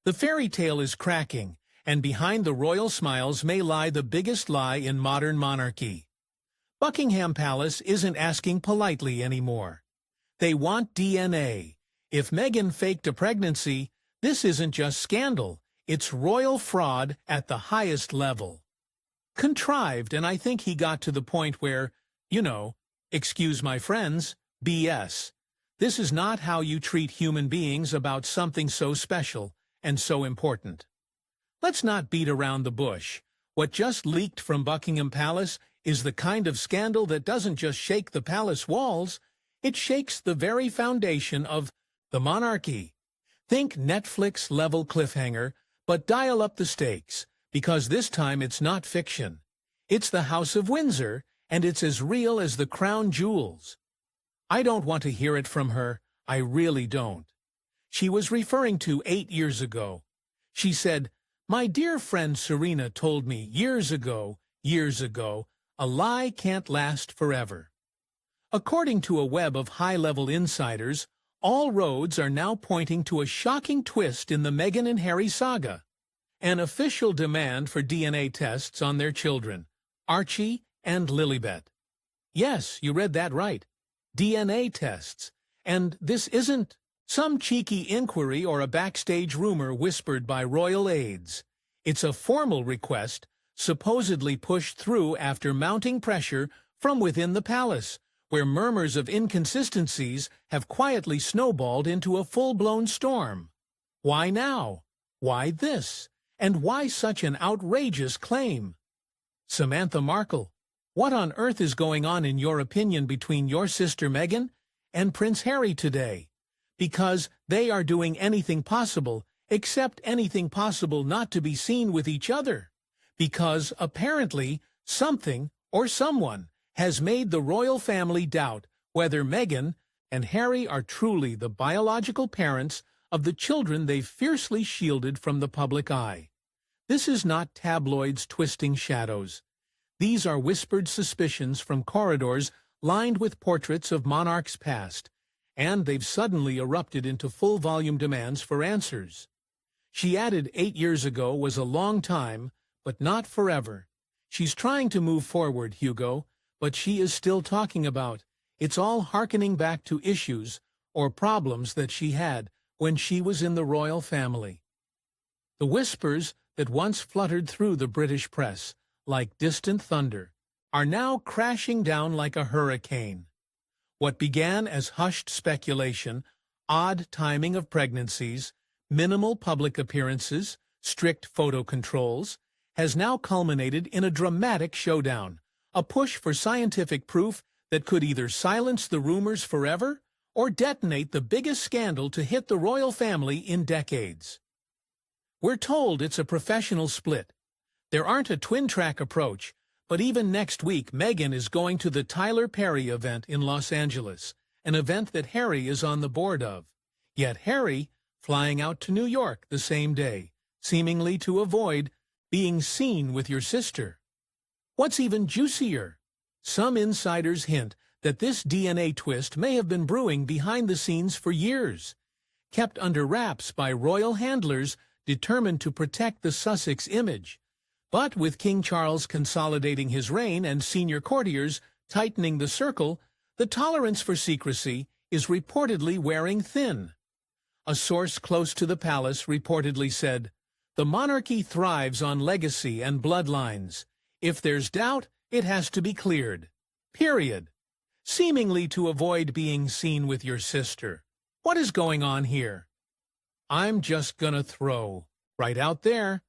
The fairy tale is cracking, and behind the royal smiles may lie the biggest lie in modern monarchy. Buckingham Palace isn't asking politely anymore. They want DNA. If Meghan faked a pregnancy, this isn't just scandal, it's royal fraud at the highest level. Contrived, and I think he got to the point where, excuse my friends, BS. This is not how you treat human beings about something so special and so important. Let's not beat around the bush. What just leaked from Buckingham Palace is the kind of scandal that doesn't just shake the palace walls, it shakes the very foundation of the monarchy. Think Netflix-level cliffhanger, but dial up the stakes, because this time it's not fiction. It's the House of Windsor, and it's as real as the crown jewels. I don't want to hear it from her, I really don't. She was referring to 8 years ago. She said, "My dear friend Serena told me years ago, a lie can't last forever." According to a web of high-level insiders, all roads are now pointing to a shocking twist in the Meghan and Harry saga. An official demand for DNA tests on their children, Archie and Lilibet. Yes, you read that right. DNA tests. And this isn't some cheeky inquiry or a backstage rumor whispered by royal aides. It's a formal request, supposedly pushed through after mounting pressure from within the palace, where murmurs of inconsistencies have quietly snowballed into a full-blown storm. Why now? Why this? And why such an outrageous claim? Samantha Markle, what on earth is going on in your opinion between your sister Meghan and Prince Harry today? Because they are doing anything possible, except anything possible not to be seen with each other. Because apparently something or someone has made the royal family doubt whether Meghan and Harry are truly the biological parents of the children they've fiercely shielded from the public eye. This is not tabloids twisting shadows. These are whispered suspicions from corridors lined with portraits of monarchs past, and they've suddenly erupted into full-volume demands for answers. She added 8 years ago was a long time, but not forever. She's trying to move forward, Hugo, but she is still talking about. It's all hearkening back to issues or problems that she had when she was in the royal family. The whispers that once fluttered through the British press, like distant thunder, are now crashing down like a hurricane. What began as hushed speculation, odd timing of pregnancies, minimal public appearances, strict photo controls, has now culminated in a dramatic showdown, a push for scientific proof that could either silence the rumors forever or detonate the biggest scandal to hit the royal family in decades. We're told it's a professional split. There aren't a twin-track approach, but even next week Meghan is going to the Tyler Perry event in Los Angeles, an event that Harry is on the board of. Yet Harry flying out to New York the same day, seemingly to avoid being seen with your sister. What's even juicier? Some insiders hint that this DNA twist may have been brewing behind the scenes for years, kept under wraps by royal handlers determined to protect the Sussex image. But with King Charles consolidating his reign and senior courtiers tightening the circle, the tolerance for secrecy is reportedly wearing thin. A source close to the palace reportedly said, "The monarchy thrives on legacy and bloodlines. If there's doubt, it has to be cleared. Period." Seemingly to avoid being seen with your sister. What is going on here? I'm just gonna throw right out there.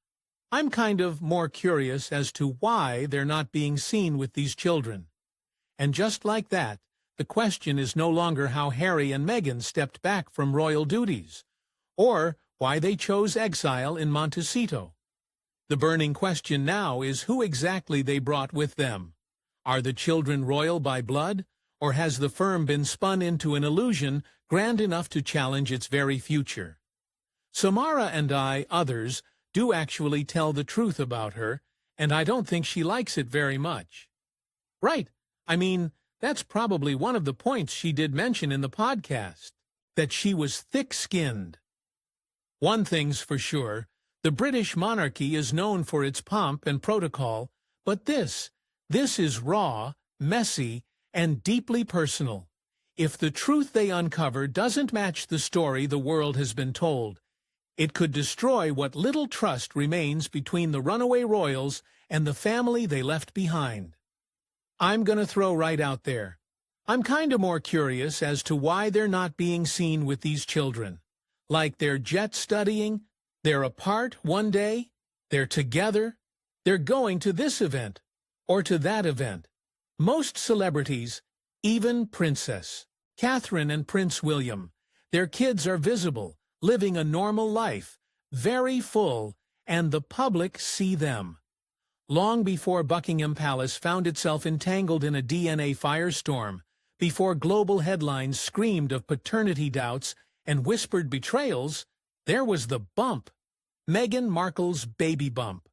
I'm kind of more curious as to why they're not being seen with these children. And just like that, the question is no longer how Harry and Meghan stepped back from royal duties, or why they chose exile in Montecito. The burning question now is who exactly they brought with them. Are the children royal by blood, or has the firm been spun into an illusion grand enough to challenge its very future? Samara and others, do actually tell the truth about her, and I don't think she likes it very much. Right, I mean, that's probably one of the points she did mention in the podcast, that she was thick-skinned. One thing's for sure, the British monarchy is known for its pomp and protocol, but this is raw, messy, and deeply personal. If the truth they uncover doesn't match the story the world has been told, it could destroy what little trust remains between the runaway royals and the family they left behind. I'm gonna throw right out there. I'm kinda more curious as to why they're not being seen with these children. Like they're jet studying, they're apart one day, they're together, they're going to this event, or to that event. Most celebrities, even Princess Catherine and Prince William, their kids are visible, living a normal life, very full, and the public see them. Long before Buckingham Palace found itself entangled in a DNA firestorm, before global headlines screamed of paternity doubts and whispered betrayals, there was the bump, Meghan Markle's baby bump.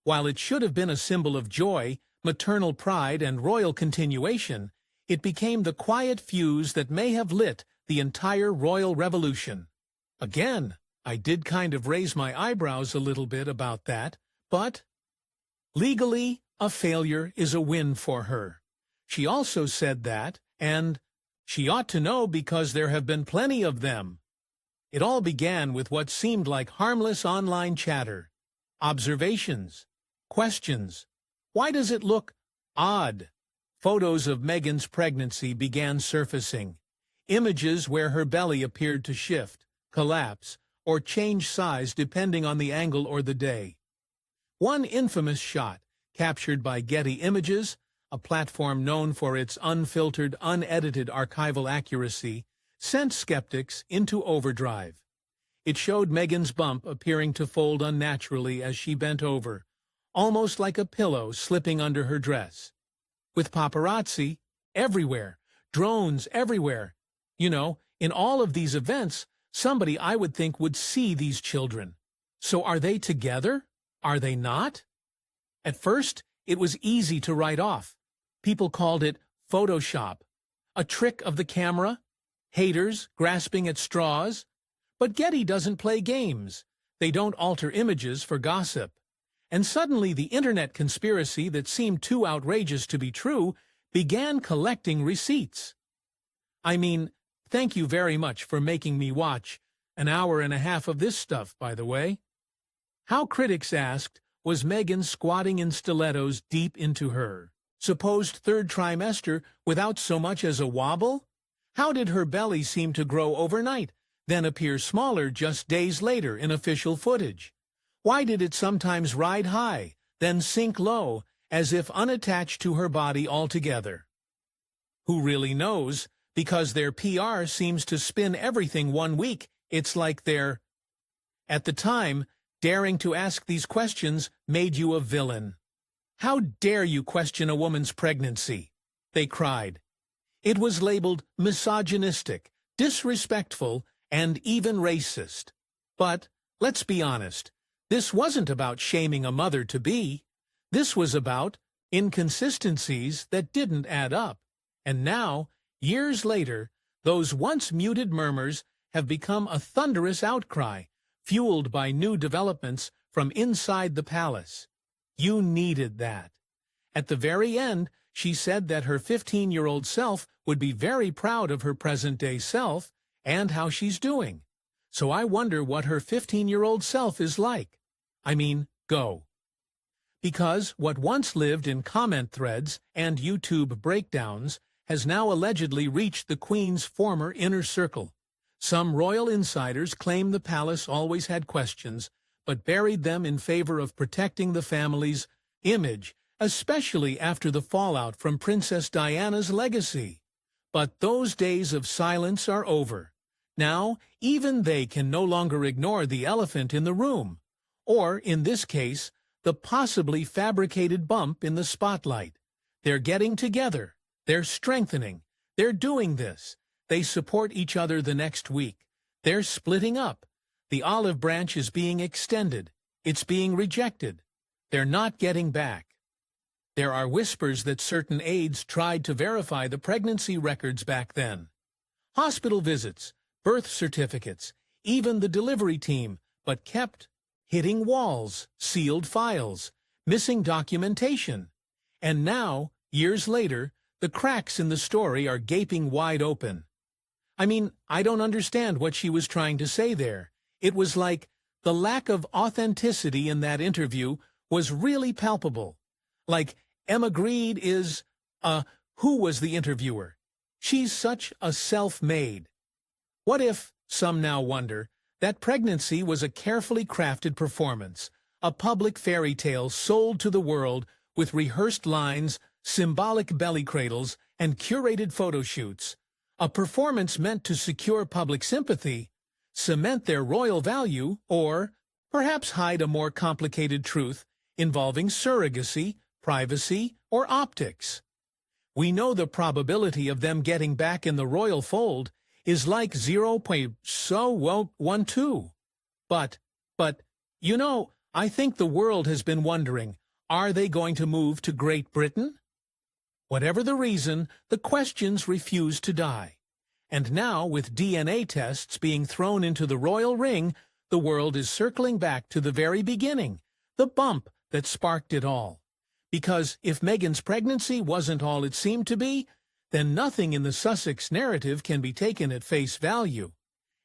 While it should have been a symbol of joy, maternal pride, and royal continuation, it became the quiet fuse that may have lit the entire royal revolution. Again, I did kind of raise my eyebrows a little bit about that, but legally, a failure is a win for her. She also said that, and she ought to know because there have been plenty of them. It all began with what seemed like harmless online chatter, observations, questions. Why does it look odd? Photos of Meghan's pregnancy began surfacing. Images where her belly appeared to shift, collapse, or change size depending on the angle or the day. One infamous shot, captured by Getty Images, a platform known for its unfiltered, unedited archival accuracy, sent skeptics into overdrive. It showed Meghan's bump appearing to fold unnaturally as she bent over, almost like a pillow slipping under her dress. With paparazzi everywhere, drones everywhere. You know, in all of these events, somebody I would think would see these children. So are they together? Are they not? At first, it was easy to write off. People called it Photoshop, a trick of the camera, haters grasping at straws. But Getty doesn't play games. They don't alter images for gossip. And suddenly the internet conspiracy that seemed too outrageous to be true began collecting receipts. I mean, thank you very much for making me watch an hour and a half of this stuff, by the way. How, critics asked, was Meghan squatting in stilettos deep into her supposed third trimester without so much as a wobble? How did her belly seem to grow overnight, then appear smaller just days later in official footage? Why did it sometimes ride high, then sink low, as if unattached to her body altogether? Who really knows? Because their PR seems to spin everything 1 week. It's like they're... At the time, daring to ask these questions made you a villain. How dare you question a woman's pregnancy? They cried. It was labeled misogynistic, disrespectful, and even racist. But, let's be honest, this wasn't about shaming a mother-to-be. This was about inconsistencies that didn't add up. And now, years later, those once muted murmurs have become a thunderous outcry, fueled by new developments from inside the palace. You needed that. At the very end, she said that her 15-year-old self would be very proud of her present-day self and how she's doing. So I wonder what her 15-year-old self is like. I mean, go. Because what once lived in comment threads and YouTube breakdowns has now allegedly reached the Queen's former inner circle. Some royal insiders claim the palace always had questions, but buried them in favor of protecting the family's image, especially after the fallout from Princess Diana's legacy. But those days of silence are over. Now, even they can no longer ignore the elephant in the room, or, in this case, the possibly fabricated bump in the spotlight. They're getting together. They're strengthening. They're doing this. They support each other the next week. They're splitting up. The olive branch is being extended. It's being rejected. They're not getting back. There are whispers that certain aides tried to verify the pregnancy records back then. Hospital visits, birth certificates, even the delivery team but kept hitting walls, sealed files, missing documentation. And now, years later, the cracks in the story are gaping wide open. I mean, I don't understand what she was trying to say there. It was like the lack of authenticity in that interview was really palpable. Like, Emma Grede is, who was the interviewer? She's such a self-made. What if, some now wonder, that pregnancy was a carefully crafted performance, a public fairy tale sold to the world with rehearsed lines, symbolic belly cradles, and curated photo shoots, a performance meant to secure public sympathy, cement their royal value, or perhaps hide a more complicated truth involving surrogacy, privacy, or optics. We know the probability of them getting back in the royal fold is like 0.012. But, you know, I think the world has been wondering, are they going to move to Great Britain? Whatever the reason, the questions refuse to die. And now, with DNA tests being thrown into the royal ring, the world is circling back to the very beginning, the bump that sparked it all. Because if Meghan's pregnancy wasn't all it seemed to be, then nothing in the Sussex narrative can be taken at face value.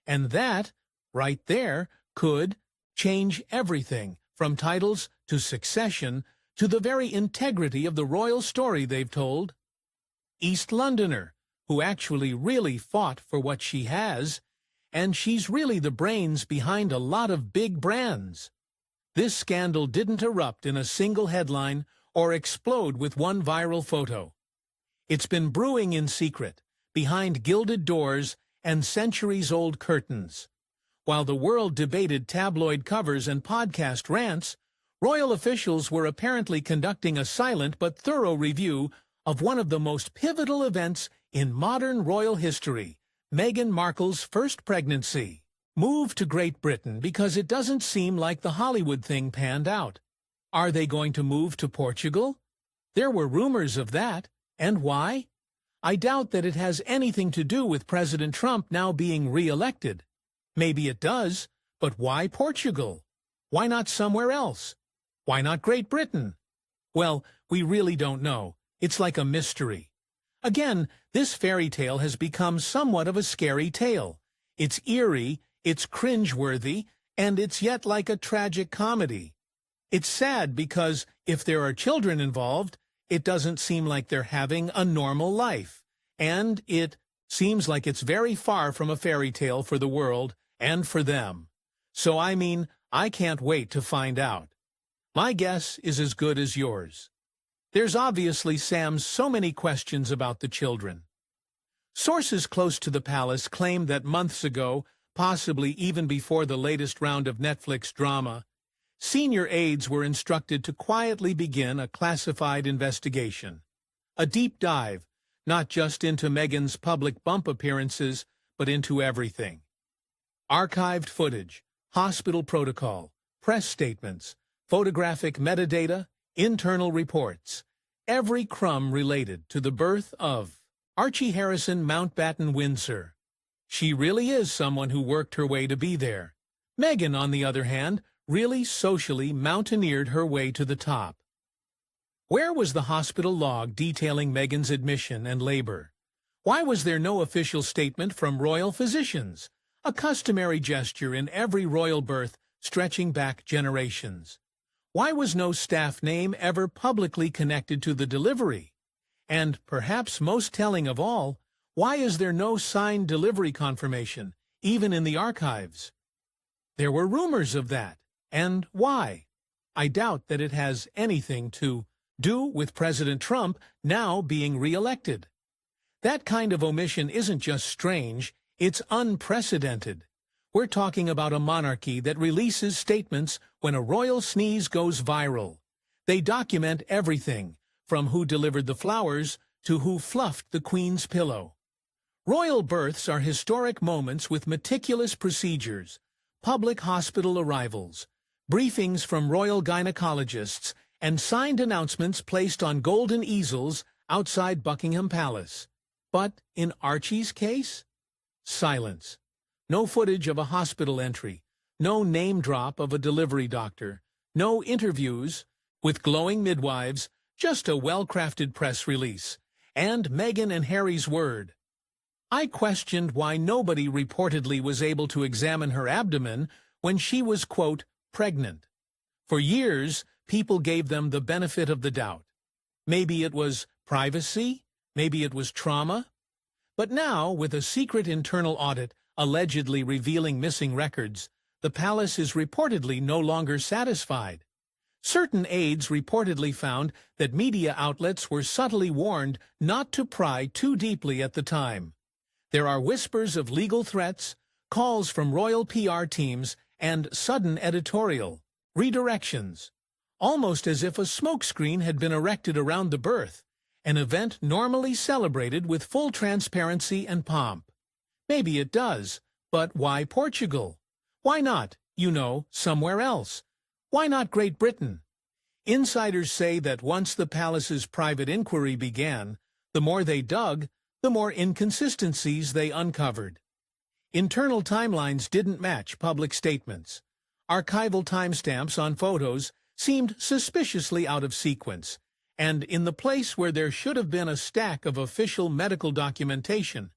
And that, right there, could change everything, from titles to succession to the very integrity of the royal story they've told. East Londoner, who actually really fought for what she has, and she's really the brains behind a lot of big brands. This scandal didn't erupt in a single headline or explode with one viral photo. It's been brewing in secret, behind gilded doors and centuries-old curtains. While the world debated tabloid covers and podcast rants, royal officials were apparently conducting a silent but thorough review of one of the most pivotal events in modern royal history, Meghan Markle's first pregnancy. Move to Great Britain because it doesn't seem like the Hollywood thing panned out. Are they going to move to Portugal? There were rumors of that. And why? I doubt that it has anything to do with President Trump now being re-elected. Maybe it does, but why Portugal? Why not somewhere else? Why not Great Britain? Well, we really don't know. It's like a mystery. Again, this fairy tale has become somewhat of a scary tale. It's eerie, it's cringeworthy, and it's yet like a tragic comedy. It's sad because if there are children involved, it doesn't seem like they're having a normal life. And it seems like it's very far from a fairy tale for the world and for them. So I mean, I can't wait to find out. My guess is as good as yours. There's obviously, Sam, so many questions about the children. Sources close to the palace claim that months ago, possibly even before the latest round of Netflix drama, senior aides were instructed to quietly begin a classified investigation. A deep dive, not just into Meghan's public bump appearances, but into everything. Archived footage, hospital protocol, press statements, photographic metadata, internal reports, every crumb related to the birth of Archie Harrison Mountbatten Windsor. She really is someone who worked her way to be there. Meghan, on the other hand, really socially mountaineered her way to the top. Where was the hospital log detailing Meghan's admission and labor? Why was there no official statement from royal physicians, a customary gesture in every royal birth stretching back generations? Why was no staff name ever publicly connected to the delivery? And, perhaps most telling of all, why is there no signed delivery confirmation, even in the archives? There were rumors of that. And why? I doubt that it has anything to do with President Trump now being re-elected. That kind of omission isn't just strange, it's unprecedented. We're talking about a monarchy that releases statements when a royal sneeze goes viral. They document everything, from who delivered the flowers to who fluffed the Queen's pillow. Royal births are historic moments with meticulous procedures, public hospital arrivals, briefings from royal gynecologists, and signed announcements placed on golden easels outside Buckingham Palace. But in Archie's case? Silence. No footage of a hospital entry, No name drop of a delivery doctor, no interviews with glowing midwives, just a well-crafted press release, and Meghan and Harry's word. I questioned why nobody reportedly was able to examine her abdomen when she was, quote, pregnant. For years, people gave them the benefit of the doubt. Maybe it was privacy, maybe it was trauma. But now, with a secret internal audit allegedly revealing missing records, the palace is reportedly no longer satisfied. Certain aides reportedly found that media outlets were subtly warned not to pry too deeply at the time. There are whispers of legal threats, calls from royal PR teams, and sudden editorial redirections, almost as if a smokescreen had been erected around the birth, an event normally celebrated with full transparency and pomp. Maybe it does, but why Portugal? Why not, somewhere else? Why not Great Britain? Insiders say that once the palace's private inquiry began, the more they dug, the more inconsistencies they uncovered. Internal timelines didn't match public statements. Archival timestamps on photos seemed suspiciously out of sequence, and in the place where there should have been a stack of official medical documentation,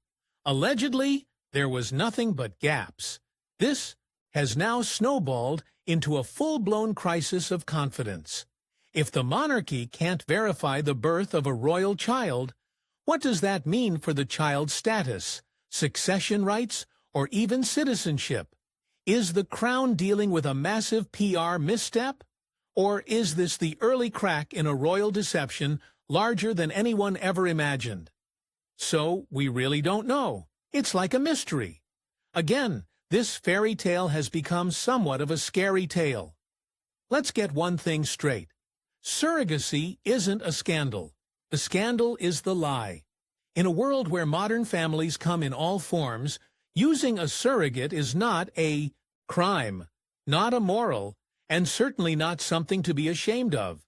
allegedly, there was nothing but gaps. This has now snowballed into a full-blown crisis of confidence. If the monarchy can't verify the birth of a royal child, what does that mean for the child's status, succession rights, or even citizenship? Is the crown dealing with a massive PR misstep? Or is this the early crack in a royal deception larger than anyone ever imagined? So, we really don't know. It's like a mystery. Again, this fairy tale has become somewhat of a scary tale. Let's get one thing straight. Surrogacy isn't a scandal. The scandal is the lie. In a world where modern families come in all forms, using a surrogate is not a crime, not immoral, and certainly not something to be ashamed of.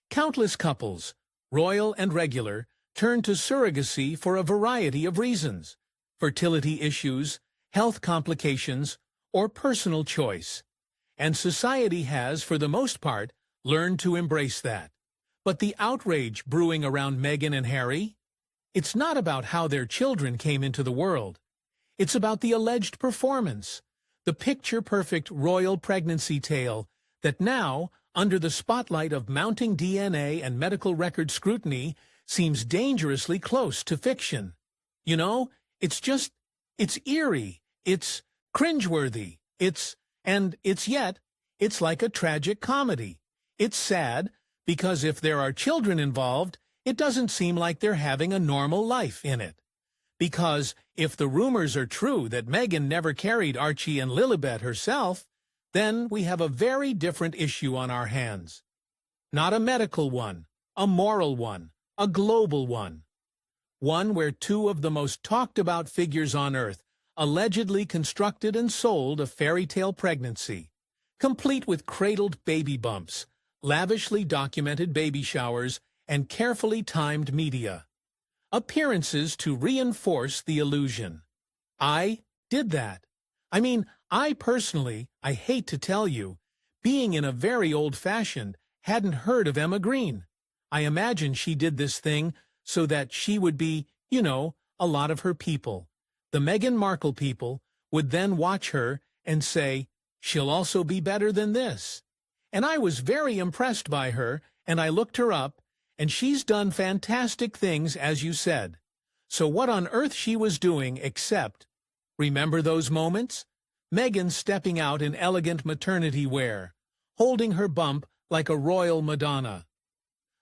Countless couples, royal and regular, turn to surrogacy for a variety of reasons: fertility issues, health complications, or personal choice. And society has, for the most part, learned to embrace that. But the outrage brewing around Meghan and Harry? It's not about how their children came into the world. It's about the alleged performance, the picture-perfect royal pregnancy tale that now, under the spotlight of mounting DNA and medical record scrutiny, seems dangerously close to fiction. It's eerie, it's cringeworthy, it's like a tragic comedy. It's sad, because if there are children involved, it doesn't seem like they're having a normal life in it. Because if the rumors are true that Meghan never carried Archie and Lilibet herself, then we have a very different issue on our hands. Not a medical one, a moral one, a global one. One where two of the most talked-about figures on Earth allegedly constructed and sold a fairy tale pregnancy, complete with cradled baby bumps, lavishly documented baby showers, and carefully timed media. Appearances to reinforce the illusion. I did that. I personally, I hate to tell you, being in a very old-fashioned, hadn't heard of Emma Green. I imagine she did this thing so that she would be, a lot of her people. The Meghan Markle people would then watch her and say, she'll also be better than this. And I was very impressed by her, and I looked her up, and she's done fantastic things, as you said. So what on earth she was doing except, remember those moments? Meghan stepping out in elegant maternity wear, holding her bump like a royal Madonna.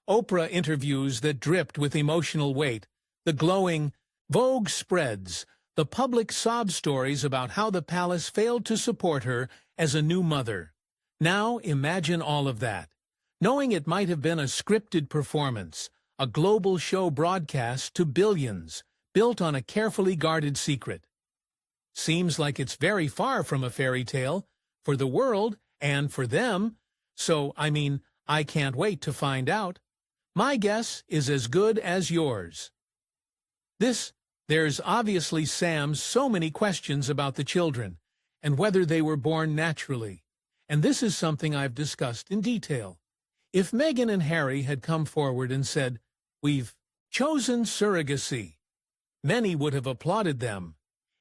Oprah interviews that dripped with emotional weight, the glowing Vogue spreads, the public sob stories about how the palace failed to support her as a new mother. Now imagine all of that, knowing it might have been a scripted performance, a global show broadcast to billions, built on a carefully guarded secret. Seems like it's very far from a fairy tale, for the world and for them, so, I can't wait to find out. My guess is as good as yours. There's obviously Sam's so many questions about the children, and whether they were born naturally. And this is something I've discussed in detail. If Meghan and Harry had come forward and said, "We've chosen surrogacy," many would have applauded them.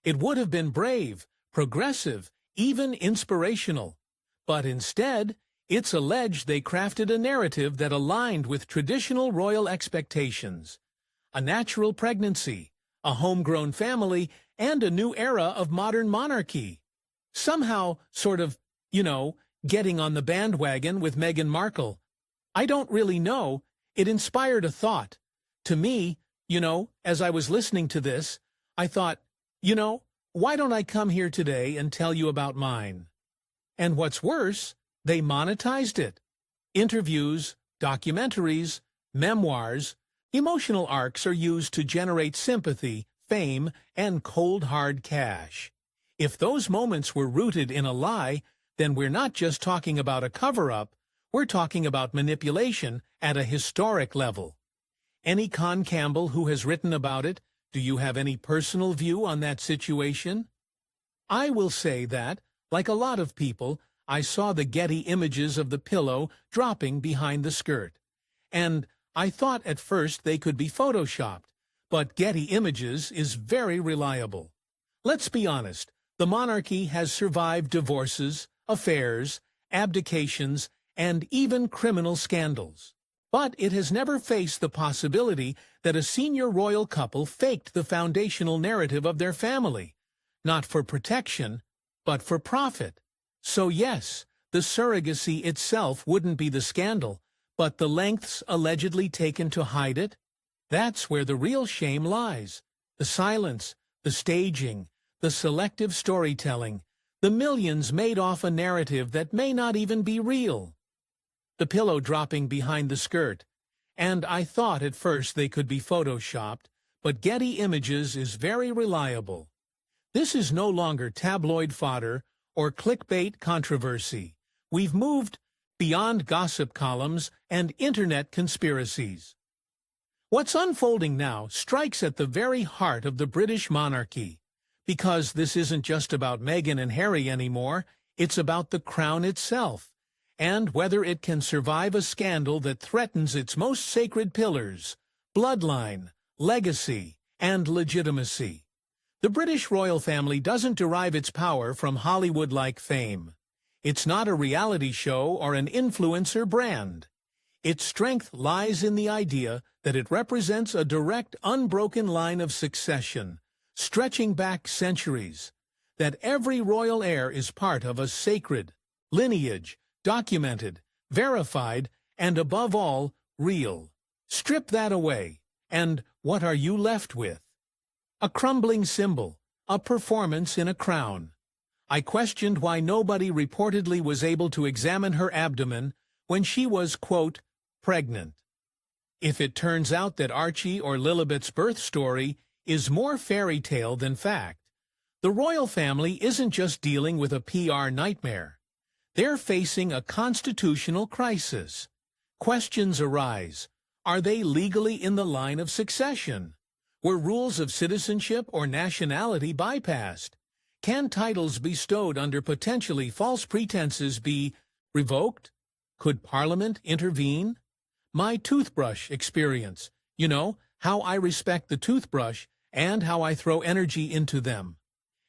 It would have been brave, progressive, even inspirational. But instead, it's alleged they crafted a narrative that aligned with traditional royal expectations. A natural pregnancy, a homegrown family, and a new era of modern monarchy. Somehow, sort of, getting on the bandwagon with Meghan Markle. I don't really know. It inspired a thought. To me, as I was listening to this, I thought, why don't I come here today and tell you about mine? And what's worse, they monetized it. Interviews, documentaries, memoirs, emotional arcs are used to generate sympathy, fame, and cold hard cash. If those moments were rooted in a lie, then we're not just talking about a cover-up, we're talking about manipulation at a historic level. Any Con Campbell who has written about it, do you have any personal view on that situation? I will say that, like a lot of people, I saw the Getty images of the pillow dropping behind the skirt. And I thought at first they could be photoshopped, but Getty Images is very reliable. Let's be honest, the monarchy has survived divorces, affairs, abdications, and even criminal scandals. But it has never faced the possibility that a senior royal couple faked the foundational narrative of their family, not for protection, but for profit. So yes, the surrogacy itself wouldn't be the scandal, but the lengths allegedly taken to hide it? That's where the real shame lies. The silence, the staging, the selective storytelling, the millions made off a narrative that may not even be real. The pillow dropping behind the skirt. And I thought at first they could be photoshopped, but Getty Images is very reliable. This is no longer tabloid fodder or clickbait controversy. We've moved beyond gossip columns and internet conspiracies. What's unfolding now strikes at the very heart of the British monarchy, because this isn't just about Meghan and Harry anymore, it's about the crown itself, and whether it can survive a scandal that threatens its most sacred pillars, bloodline, legacy, and legitimacy. The British royal family doesn't derive its power from Hollywood-like fame. It's not a reality show or an influencer brand. Its strength lies in the idea that it represents a direct, unbroken line of succession, stretching back centuries, that every royal heir is part of a sacred lineage, documented, verified, and above all, real. Strip that away, and what are you left with? A crumbling symbol, a performance in a crown. I questioned why nobody reportedly was able to examine her abdomen when she was, quote, pregnant. If it turns out that Archie or Lilibet's birth story is more fairy tale than fact, the royal family isn't just dealing with a PR nightmare. They're facing a constitutional crisis. Questions arise. Are they legally in the line of succession? Were rules of citizenship or nationality bypassed? Can titles bestowed under potentially false pretenses be revoked? Could Parliament intervene? My toothbrush experience. How I respect the toothbrush and how I throw energy into them.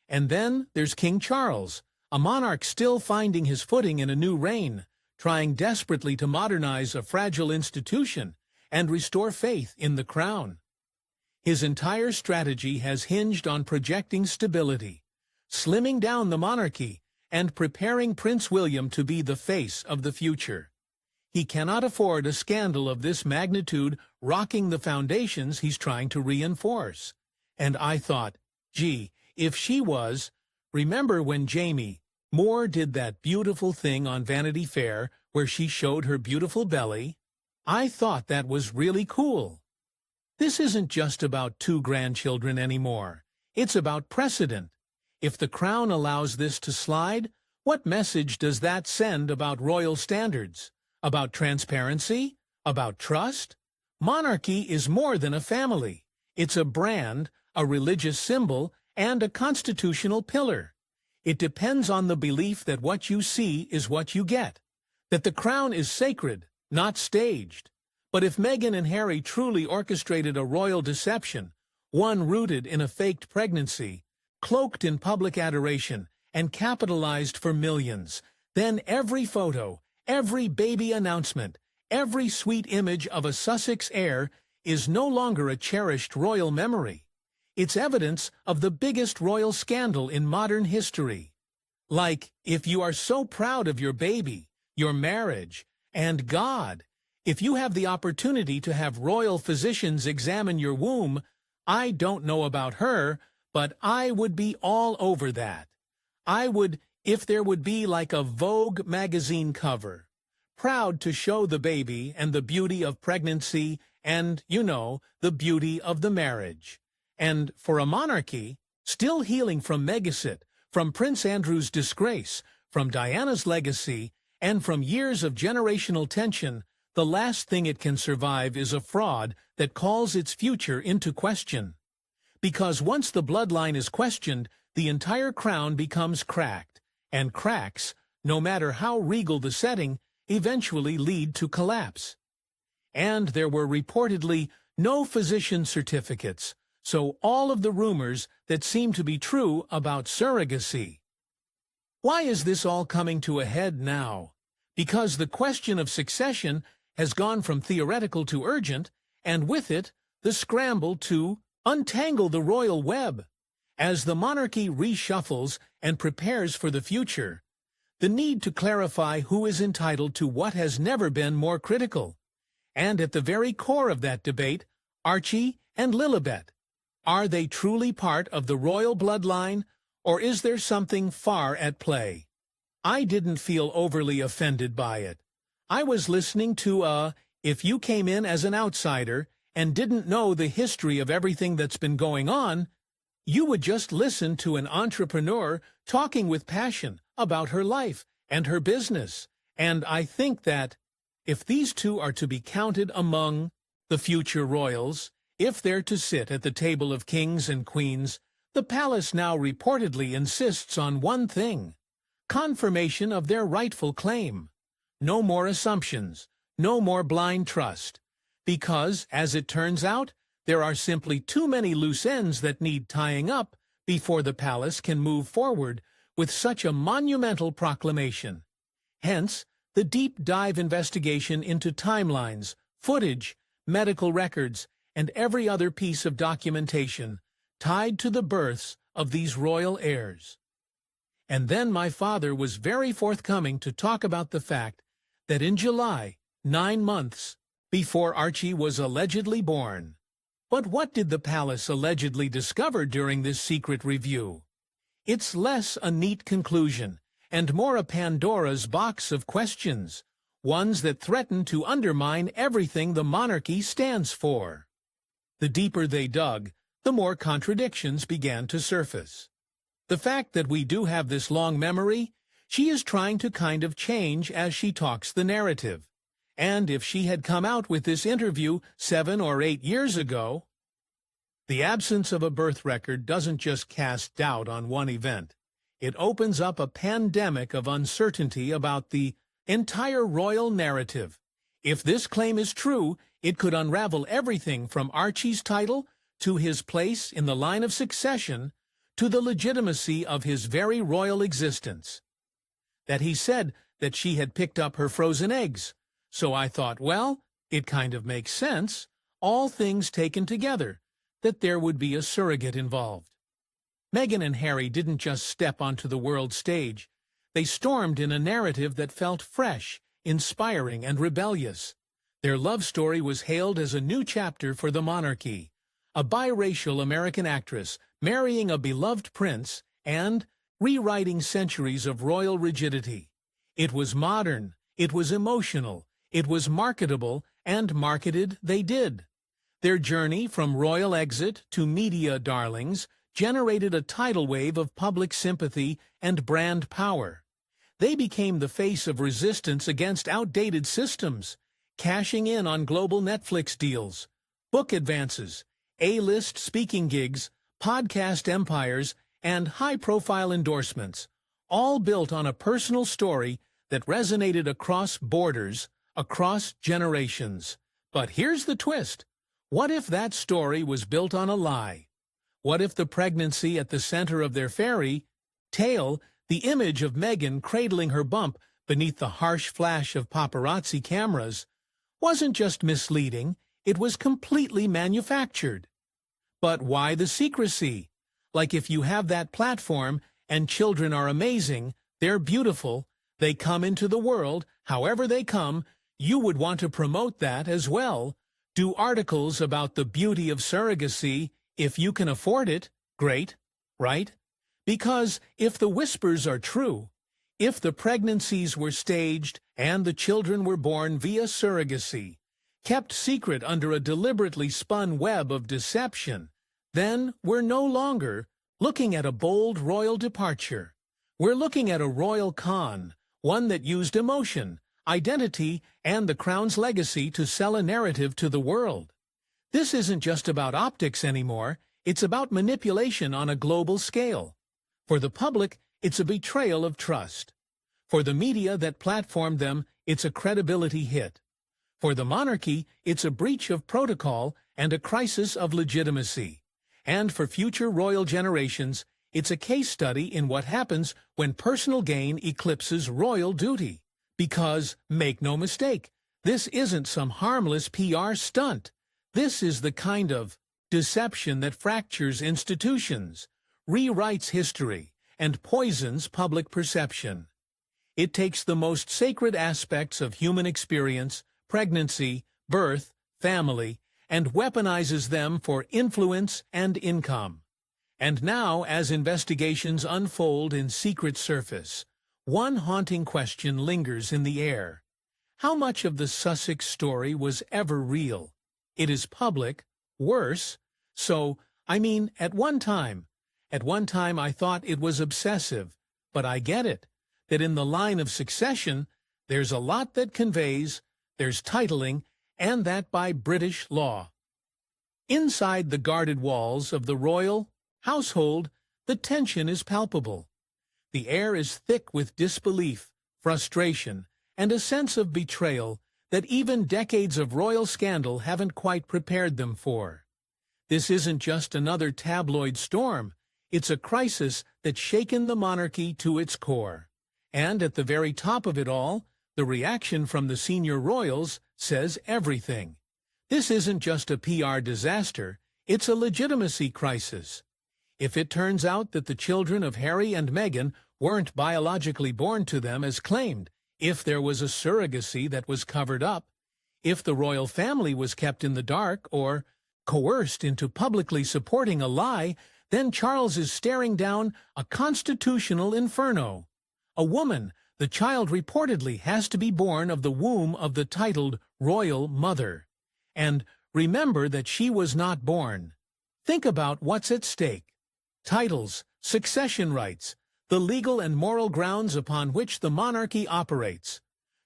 And then there's King Charles, a monarch still finding his footing in a new reign, trying desperately to modernize a fragile institution and restore faith in the crown. His entire strategy has hinged on projecting stability, slimming down the monarchy, and preparing Prince William to be the face of the future. He cannot afford a scandal of this magnitude rocking the foundations he's trying to reinforce. And I thought, gee, if she was, remember when Jamie Moore did that beautiful thing on Vanity Fair where she showed her beautiful belly? I thought that was really cool. This isn't just about 2 grandchildren anymore. It's about precedent. If the crown allows this to slide, what message does that send about royal standards? About transparency? About trust? Monarchy is more than a family. It's a brand, a religious symbol, and a constitutional pillar. It depends on the belief that what you see is what you get, that the crown is sacred, not staged. But if Meghan and Harry truly orchestrated a royal deception, one rooted in a faked pregnancy, cloaked in public adoration, and capitalized for millions, then every photo, every baby announcement, every sweet image of a Sussex heir is no longer a cherished royal memory. It's evidence of the biggest royal scandal in modern history. Like, if you are so proud of your baby, your marriage, and God, if you have the opportunity to have royal physicians examine your womb, I don't know about her, but I would be all over that. I would, if there would be like a Vogue magazine cover. Proud to show the baby and the beauty of pregnancy and, you know, the beauty of the marriage. And for a monarchy, still healing from Megxit, from Prince Andrew's disgrace, from Diana's legacy, and from years of generational tension, the last thing it can survive is a fraud that calls its future into question. Because once the bloodline is questioned, the entire crown becomes cracked, and cracks, no matter how regal the setting, eventually lead to collapse. And there were reportedly no physician certificates, so all of the rumors that seem to be true about surrogacy. Why is this all coming to a head now? Because the question of succession has gone from theoretical to urgent, and with it, the scramble to untangle the royal web. As the monarchy reshuffles and prepares for the future, the need to clarify who is entitled to what has never been more critical. And at the very core of that debate, Archie and Lilibet. Are they truly part of the royal bloodline, or is there something far at play? I didn't feel overly offended by it. I was listening to if you came in as an outsider and didn't know the history of everything that's been going on, you would just listen to an entrepreneur talking with passion about her life and her business. And I think that if these two are to be counted among the future royals, if they're to sit at the table of kings and queens, the palace now reportedly insists on one thing: confirmation of their rightful claim. No more assumptions, no more blind trust. Because, as it turns out, there are simply too many loose ends that need tying up before the palace can move forward with such a monumental proclamation. Hence, the deep dive investigation into timelines, footage, medical records, and every other piece of documentation tied to the births of these royal heirs. And then my father was very forthcoming to talk about the fact that in July, 9 months before Archie was allegedly born. But what did the palace allegedly discover during this secret review? It's less a neat conclusion and more a Pandora's box of questions, ones that threaten to undermine everything the monarchy stands for. The deeper they dug, the more contradictions began to surface. The fact that we do have this long memory, she is trying to kind of change as she talks the narrative. And if she had come out with this interview 7 or 8 years ago, the absence of a birth record doesn't just cast doubt on one event. It opens up a pandemic of uncertainty about the entire royal narrative. If this claim is true, it could unravel everything from Archie's title to his place in the line of succession to the legitimacy of his very royal existence. That he said that she had picked up her frozen eggs. So I thought, well, it kind of makes sense, all things taken together, that there would be a surrogate involved. Meghan and Harry didn't just step onto the world stage. They stormed in a narrative that felt fresh, inspiring, and rebellious. Their love story was hailed as a new chapter for the monarchy, a biracial American actress marrying a beloved prince and rewriting centuries of royal rigidity. It was modern, it was emotional, it was marketable, and marketed they did. Their journey from royal exit to media darlings generated a tidal wave of public sympathy and brand power. They became the face of resistance against outdated systems, cashing in on global Netflix deals, book advances, A-list speaking gigs, podcast empires, and high-profile endorsements, all built on a personal story that resonated across borders, across generations. But here's the twist. What if that story was built on a lie? What if the pregnancy at the center of their fairy tale, the image of Meghan cradling her bump beneath the harsh flash of paparazzi cameras, wasn't just misleading, it was completely manufactured? But why the secrecy? Like, if you have that platform and children are amazing, they're beautiful, they come into the world, however they come, you would want to promote that as well. Do articles about the beauty of surrogacy. If you can afford it, great, right? Because if the whispers are true, if the pregnancies were staged and the children were born via surrogacy, kept secret under a deliberately spun web of deception, then we're no longer looking at a bold royal departure. We're looking at a royal con, one that used emotion, identity, and the crown's legacy to sell a narrative to the world. This isn't just about optics anymore, it's about manipulation on a global scale. For the public, it's a betrayal of trust. For the media that platformed them, it's a credibility hit. For the monarchy, it's a breach of protocol and a crisis of legitimacy. And for future royal generations, it's a case study in what happens when personal gain eclipses royal duty. Because, make no mistake, this isn't some harmless PR stunt. This is the kind of deception that fractures institutions, rewrites history, and poisons public perception. It takes the most sacred aspects of human experience, pregnancy, birth, family, and weaponizes them for influence and income. And now, as investigations unfold in secret surface, one haunting question lingers in the air. How much of the Sussex story was ever real? It is public, worse. At one time I thought it was obsessive, but I get it, that in the line of succession, there's a lot that conveys, there's titling, and that by British law. Inside the guarded walls of the royal household, the tension is palpable. The air is thick with disbelief, frustration, and a sense of betrayal that even decades of royal scandal haven't quite prepared them for. This isn't just another tabloid storm, it's a crisis that's shaken the monarchy to its core. And at the very top of it all, the reaction from the senior royals says everything. This isn't just a PR disaster, it's a legitimacy crisis. If it turns out that the children of Harry and Meghan weren't biologically born to them as claimed, if there was a surrogacy that was covered up, if the royal family was kept in the dark or coerced into publicly supporting a lie, then Charles is staring down a constitutional inferno. A woman, the child reportedly has to be born of the womb of the titled royal mother. And remember that she was not born. Think about what's at stake. Titles, succession rights, the legal and moral grounds upon which the monarchy operates.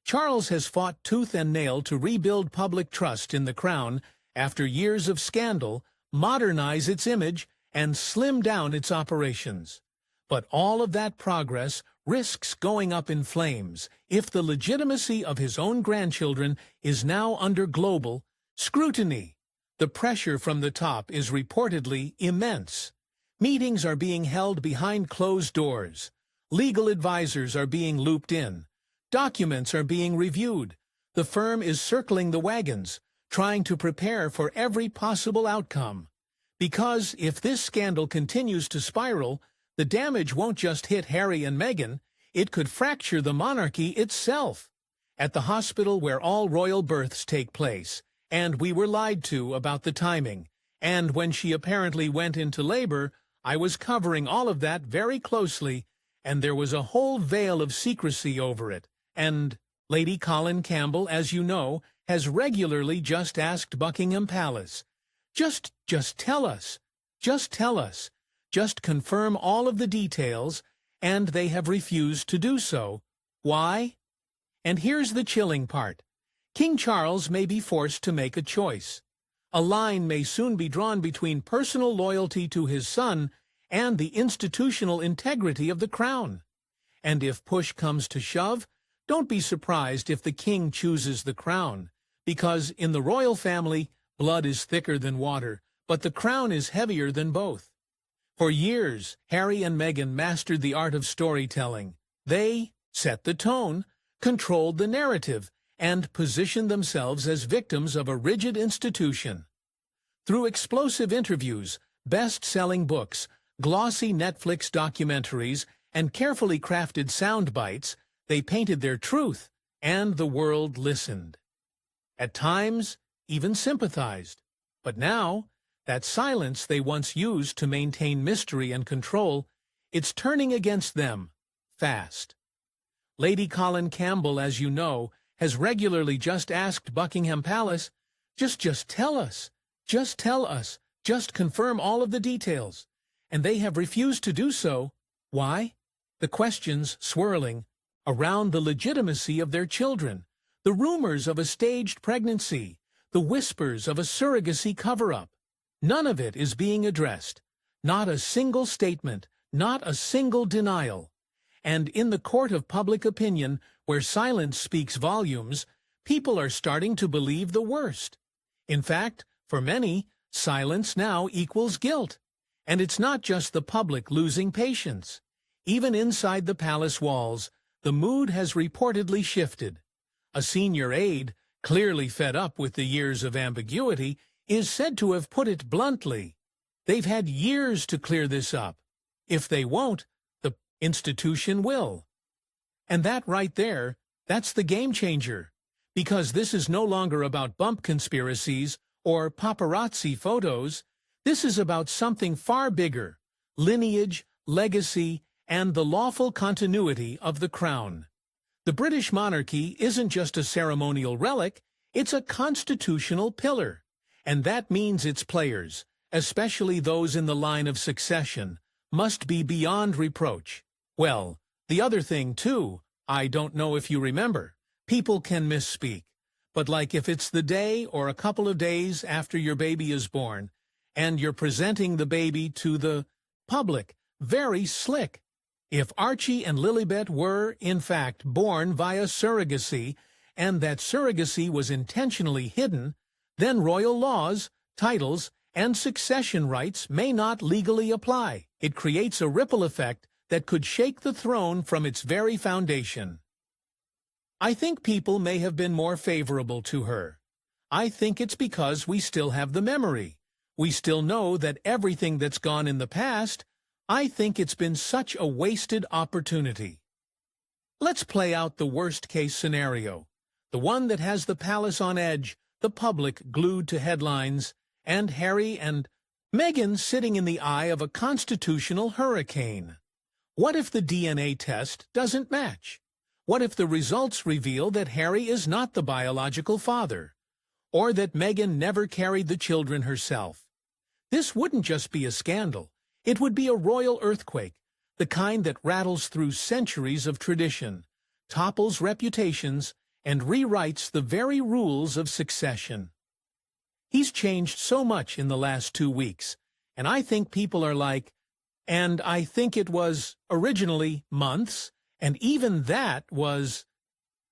Charles has fought tooth and nail to rebuild public trust in the crown after years of scandal, modernize its image, and slim down its operations. But all of that progress risks going up in flames if the legitimacy of his own grandchildren is now under global scrutiny. The pressure from the top is reportedly immense. Meetings are being held behind closed doors. Legal advisors are being looped in. Documents are being reviewed. The firm is circling the wagons, trying to prepare for every possible outcome. Because if this scandal continues to spiral, the damage won't just hit Harry and Meghan, it could fracture the monarchy itself. At the hospital where all royal births take place, and we were lied to about the timing, and when she apparently went into labor, I was covering all of that very closely, and there was a whole veil of secrecy over it. And Lady Colin Campbell, as you know, has regularly just asked Buckingham Palace, just tell us, just confirm all of the details, and they have refused to do so. Why? And here's the chilling part. King Charles may be forced to make a choice. A line may soon be drawn between personal loyalty to his son and the institutional integrity of the crown. And if push comes to shove, don't be surprised if the king chooses the crown, because in the royal family, blood is thicker than water, but the crown is heavier than both. For years, Harry and Meghan mastered the art of storytelling. They set the tone, controlled the narrative, and positioned themselves as victims of a rigid institution. Through explosive interviews, best-selling books, glossy Netflix documentaries, and carefully crafted sound bites, they painted their truth, and the world listened. At times, even sympathized. But now, that silence they once used to maintain mystery and control, it's turning against them, fast. Lady Colin Campbell, as you know, has regularly just asked Buckingham Palace, just tell us, just confirm all of the details. And they have refused to do so. Why? The questions swirling around the legitimacy of their children, the rumors of a staged pregnancy, the whispers of a surrogacy cover-up. None of it is being addressed. Not a single statement, not a single denial. And in the court of public opinion, where silence speaks volumes, people are starting to believe the worst. In fact, for many, silence now equals guilt. And it's not just the public losing patience. Even inside the palace walls, the mood has reportedly shifted. A senior aide, clearly fed up with the years of ambiguity, is said to have put it bluntly. They've had years to clear this up. If they won't, the institution will. And that right there, that's the game changer. Because this is no longer about bump conspiracies or paparazzi photos. This is about something far bigger: lineage, legacy, and the lawful continuity of the crown. The British monarchy isn't just a ceremonial relic, it's a constitutional pillar. And that means its players, especially those in the line of succession, must be beyond reproach. Well, the other thing, too, I don't know if you remember, people can misspeak. But like if it's the day or a couple of days after your baby is born, and you're presenting the baby to the public, very slick. If Archie and Lilibet were, in fact, born via surrogacy, and that surrogacy was intentionally hidden, then royal laws, titles, and succession rights may not legally apply. It creates a ripple effect that could shake the throne from its very foundation. I think people may have been more favorable to her. I think it's because we still have the memory. We still know that everything that's gone in the past. I think it's been such a wasted opportunity. Let's play out the worst-case scenario, the one that has the palace on edge, the public glued to headlines, and Harry and Meghan sitting in the eye of a constitutional hurricane. What if the DNA test doesn't match? What if the results reveal that Harry is not the biological father, or that Meghan never carried the children herself? This wouldn't just be a scandal. It would be a royal earthquake, the kind that rattles through centuries of tradition, topples reputations, and rewrites the very rules of succession. He's changed so much in the last 2 weeks, and I think people are like, and I think it was originally months, and even that was...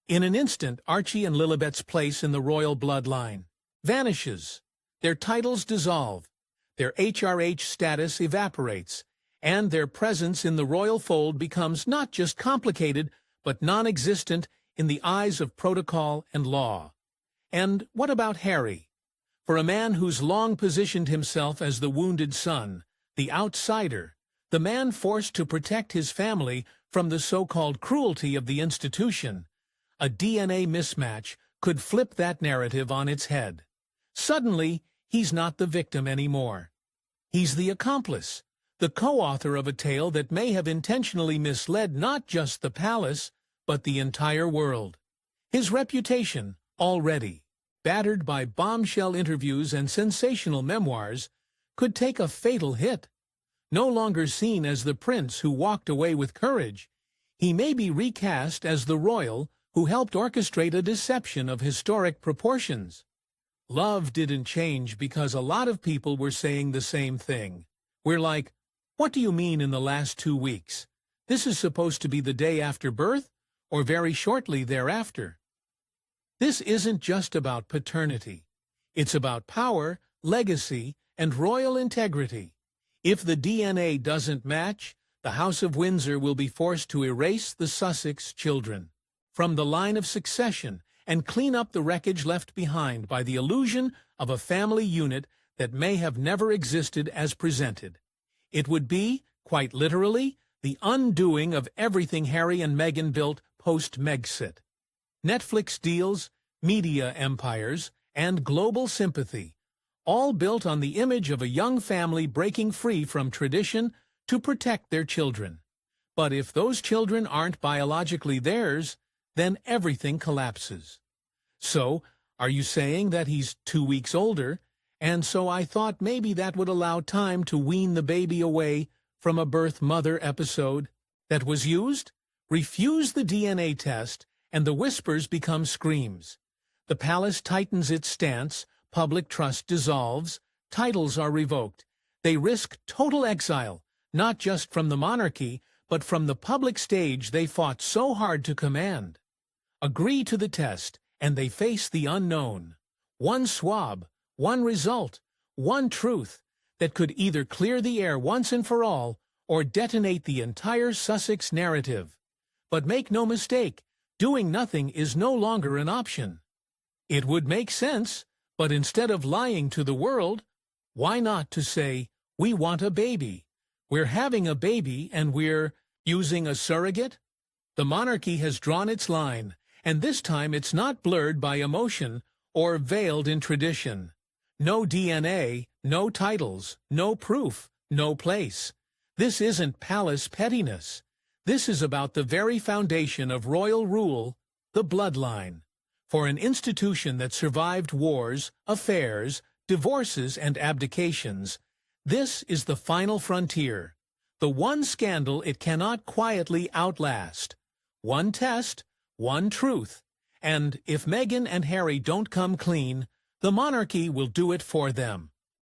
In an instant, Archie and Lilibet's place in the royal bloodline vanishes. Their titles dissolve. Their HRH status evaporates, and their presence in the royal fold becomes not just complicated, but non-existent in the eyes of protocol and law. And what about Harry? For a man who's long positioned himself as the wounded son, the outsider, the man forced to protect his family from the so-called cruelty of the institution, a DNA mismatch could flip that narrative on its head. Suddenly, he's not the victim anymore. He's the accomplice, the co-author of a tale that may have intentionally misled not just the palace, but the entire world. His reputation, already battered by bombshell interviews and sensational memoirs, could take a fatal hit. No longer seen as the prince who walked away with courage, he may be recast as the royal who helped orchestrate a deception of historic proportions. Love didn't change because a lot of people were saying the same thing. We're like, What do you mean in the last 2 weeks? This is supposed to be the day after birth, or very shortly thereafter. This isn't just about paternity. It's about power, legacy, and royal integrity. If the DNA doesn't match, the House of Windsor will be forced to erase the Sussex children from the line of succession and clean up the wreckage left behind by the illusion of a family unit that may have never existed as presented. It would be, quite literally, the undoing of everything Harry and Meghan built post-Megxit. Netflix deals, media empires, and global sympathy, all built on the image of a young family breaking free from tradition to protect their children. But if those children aren't biologically theirs, then everything collapses. So, are you saying that he's 2 weeks older, and so I thought maybe that would allow time to wean the baby away from a birth mother episode that was used? Refuse the DNA test, and the whispers become screams. The palace tightens its stance, public trust dissolves, titles are revoked. They risk total exile, not just from the monarchy, but from the public stage they fought so hard to command. Agree to the test, and they face the unknown. One swab, one result, one truth that could either clear the air once and for all or detonate the entire Sussex narrative. But make no mistake, doing nothing is no longer an option. It would make sense, but instead of lying to the world, why not to say, we want a baby? We're having a baby and we're using a surrogate? The monarchy has drawn its line, and this time it's not blurred by emotion or veiled in tradition. No DNA, no titles, no proof, no place. This isn't palace pettiness. This is about the very foundation of royal rule, the bloodline. For an institution that survived wars, affairs, divorces, and abdications, this is the final frontier, the one scandal it cannot quietly outlast. One test, one truth, and if Meghan and Harry don't come clean, the monarchy will do it for them.